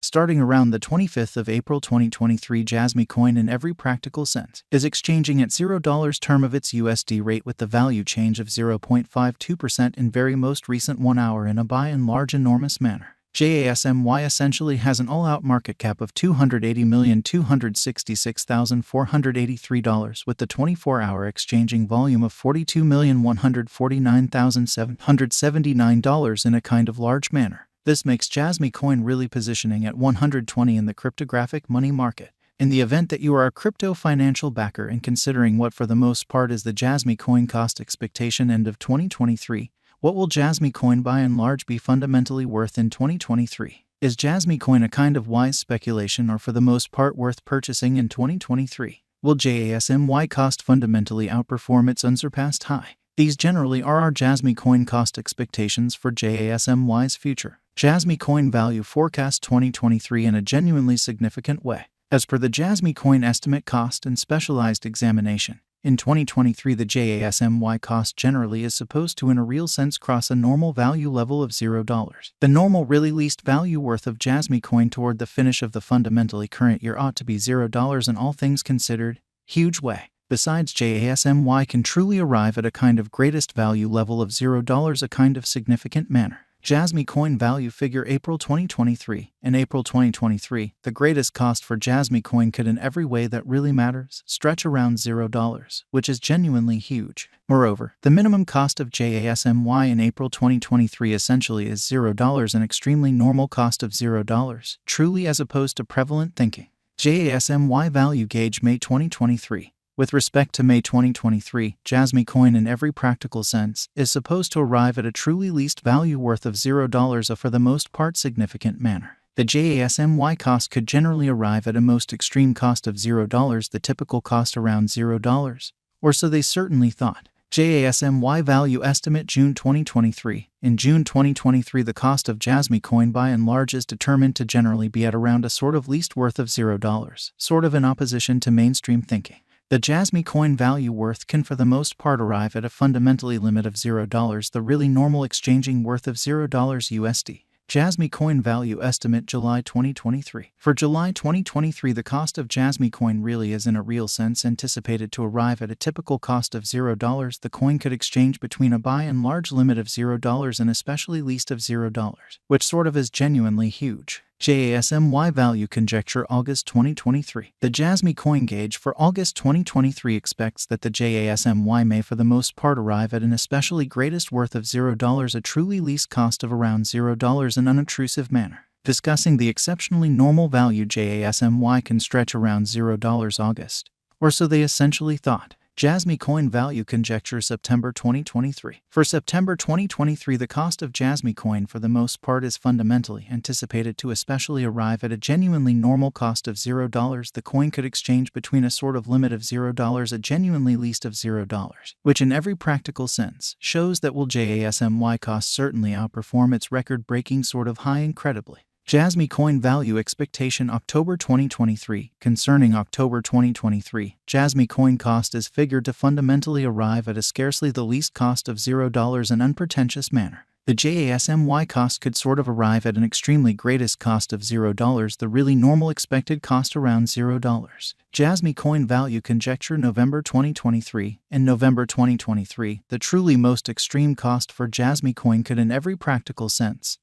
Starting around the 25th of April 2023, Jasmy coin in every practical sense is exchanging at $0 term of its USD rate with the value change of 0.52% in very most recent 1 hour in a by and large enormous manner. JASMY essentially has an all-out market cap of $280,266,483 with the 24-hour exchanging volume of $42,149,779 in a kind of large manner. This makes Jasmy coin really positioning at 120 in the cryptographic money market. In the event that you are a crypto financial backer and considering what for the most part is the Jasmy coin cost expectation end of 2023, what will Jasmy coin by and large be fundamentally worth in 2023? Is Jasmy coin a kind of wise speculation or for the most part worth purchasing in 2023? Will JASMY cost fundamentally outperform its unsurpassed high? These generally are our Jasmy coin cost expectations for JASMY's future. Jasmy coin value forecast 2023 in a genuinely significant way. As per the Jasmy coin estimate cost and specialized examination, in 2023 the JASMY cost generally is supposed to in a real sense cross a normal value level of $0. The normal really least value worth of Jasmy coin toward the finish of the fundamentally current year ought to be $0 in all things considered. Huge way. Besides, JASMY can truly arrive at a kind of greatest value level of $0 a kind of significant manner. Jasmy coin value figure April 2023. In April 2023, the greatest cost for Jasmy coin could in every way that really matters stretch around $0, which is genuinely huge. Moreover, the minimum cost of JASMY in April 2023 essentially is $0, an extremely normal cost of $0, truly as opposed to prevalent thinking. JASMY value gauge May 2023. With respect to May 2023, Jasmy coin in every practical sense is supposed to arrive at a truly least value worth of $0 a for the most part significant manner. The JASMY cost could generally arrive at a most extreme cost of $0, the typical cost around $0, or so they certainly thought. JASMY value estimate June 2023. In June 2023, the cost of Jasmy coin by and large is determined to generally be at around a sort of least worth of $0, sort of in opposition to mainstream thinking. The Jasmy coin value worth can for the most part arrive at a fundamentally limit of $0, the really normal exchanging worth of $0 USD. Jasmy coin value estimate July 2023. For July 2023, the cost of Jasmy coin really is in a real sense anticipated to arrive at a typical cost of $0. The coin could exchange between a by and large limit of $0 and especially least of $0, which sort of is genuinely huge. JASMY value conjecture August 2023. The Jasmy coin gauge for August 2023 expects that the JASMY may for the most part arrive at an especially greatest worth of $0, a truly least cost of around $0 in unobtrusive manner. Discussing the exceptionally normal value JASMY can stretch around $0 August, or so they essentially thought. Jasmy coin value conjecture September 2023. For September 2023, the cost of Jasmy coin for the most part is fundamentally anticipated to especially arrive at a genuinely normal cost of $0. The coin could exchange between a sort of limit of $0, a genuinely least of $0, which in every practical sense shows that will JASMY cost certainly outperform its record-breaking sort of high incredibly. Jasmy coin value expectation October 2023. Concerning October 2023, Jasmy coin cost is figured to fundamentally arrive at a scarcely the least cost of $0 in unpretentious manner. The JASMY cost could sort of arrive at an extremely greatest cost of $0, the really normal expected cost around $0. Jasmy coin value conjecture November 2023. In November 2023, the truly most extreme cost for Jasmy coin could in every practical sense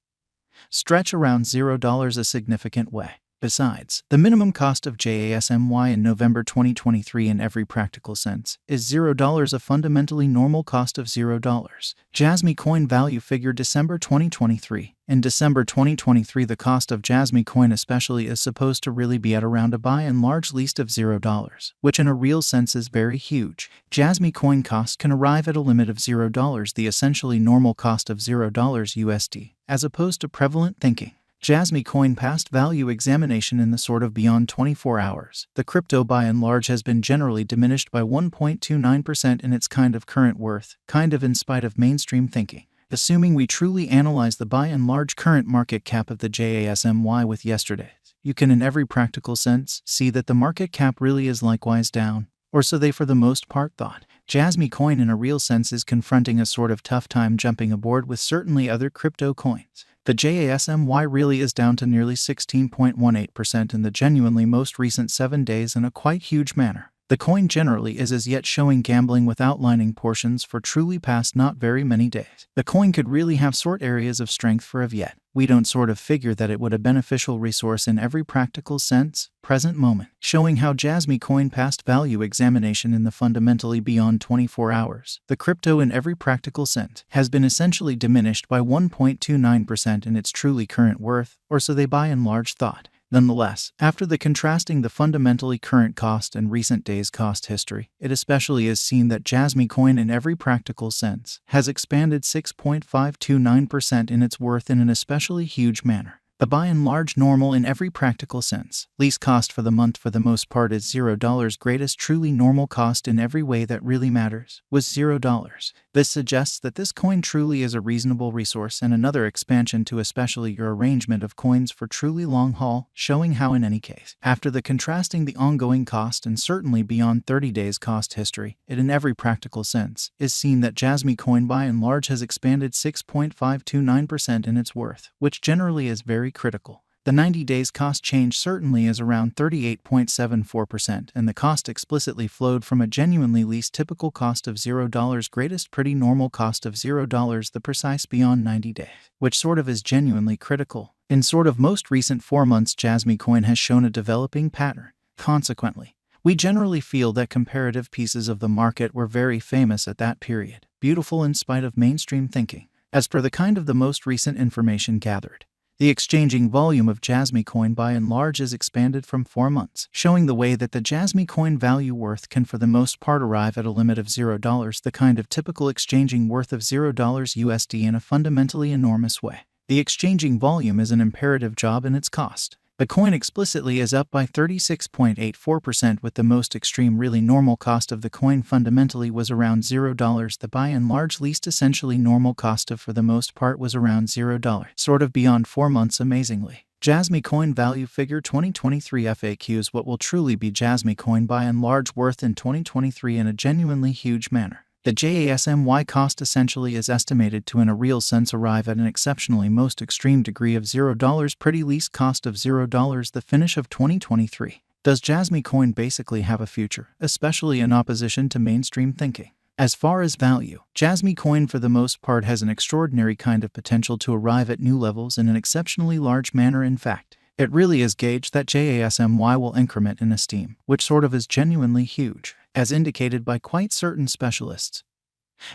stretch around $0 a significant way. Besides, the minimum cost of JASMY in November 2023 in every practical sense is $0, a fundamentally normal cost of $0. Jasmy coin value figure December 2023. In December 2023, the cost of Jasmy coin especially is supposed to really be at around a by and large least of $0, which in a real sense is very huge. Jasmy coin cost can arrive at a limit of $0, the essentially normal cost of $0 USD, as opposed to prevalent thinking. Jasmy coin past value examination in the sort of beyond 24 hours. The crypto by and large has been generally diminished by 1.29% in its kind of current worth, kind of in spite of mainstream thinking. Assuming we truly analyze the by and large current market cap of the JASMY with yesterday's, you can in every practical sense see that the market cap really is likewise down, or so they for the most part thought. Jasmy coin in a real sense is confronting a sort of tough time jumping aboard with certainly other crypto coins. The JASMY really is down to nearly 16.18% in the genuinely most recent 7 days in a quite huge manner. The coin generally is as yet showing gambling with outlining portions for truly past not very many days. The coin could really have sort areas of strength for of yet. We don't sort of figure that it would a beneficial resource in every practical sense, present moment, showing how Jasmy coin past value examination in the fundamentally beyond 24 hours. The crypto in every practical sense has been essentially diminished by 1.29% in its truly current worth, or so they by and large thought. Nonetheless, after the contrasting the fundamentally current cost and recent days cost history, it especially is seen that Jasmy coin in every practical sense has expanded 6.529% in its worth in an especially huge manner. The by and large normal in every practical sense. Least cost for the month for the most part is $0. Greatest truly normal cost in every way that really matters was $0. This suggests that this coin truly is a reasonable resource and another expansion to especially your arrangement of coins for truly long haul, showing how in any case, after the contrasting the ongoing cost and certainly beyond 30 days cost history, it in every practical sense is seen that Jasmy coin by and large has expanded 6.529% in its worth, which generally is very critical. The 90 days cost change certainly is around 38.74%, and the cost explicitly flowed from a genuinely least typical cost of $0, greatest pretty normal cost of $0, the precise beyond 90 days, which sort of is genuinely critical. In sort of most recent 4 months, Jasmy coin has shown a developing pattern. Consequently, we generally feel that comparative pieces of the market were very famous at that period, beautiful in spite of mainstream thinking. As per the kind of the most recent information gathered, the exchanging volume of Jasmy coin by and large is expanded from 4 months, showing the way that the Jasmy coin value worth can for the most part arrive at a limit of $0, the kind of typical exchanging worth of $0 USD in a fundamentally enormous way. The exchanging volume is an imperative job in its cost. The coin explicitly is up by 36.84%, with the most extreme really normal cost of the coin fundamentally was around $0. The by and large least essentially normal cost of for the most part was around $0, sort of beyond 4 months amazingly. Jasmy coin value figure 2023 FAQs what will truly be Jasmy coin by and large worth in 2023 in a genuinely huge manner. The JASMY cost essentially is estimated to in a real sense arrive at an exceptionally most extreme degree of $0, pretty least cost of $0 the finish of 2023. Does Jasmy coin basically have a future, especially in opposition to mainstream thinking? As far as value, Jasmy coin for the most part has an extraordinary kind of potential to arrive at new levels in an exceptionally large manner. In fact, it really is gauged that JASMY will increment in esteem, which sort of is genuinely huge, as indicated by quite certain specialists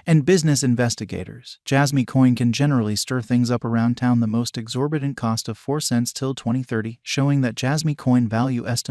and business investigators. Jasmy coin can generally stir things up around town, the most exorbitant cost of 4 cents till 2030, showing that Jasmy coin value estimate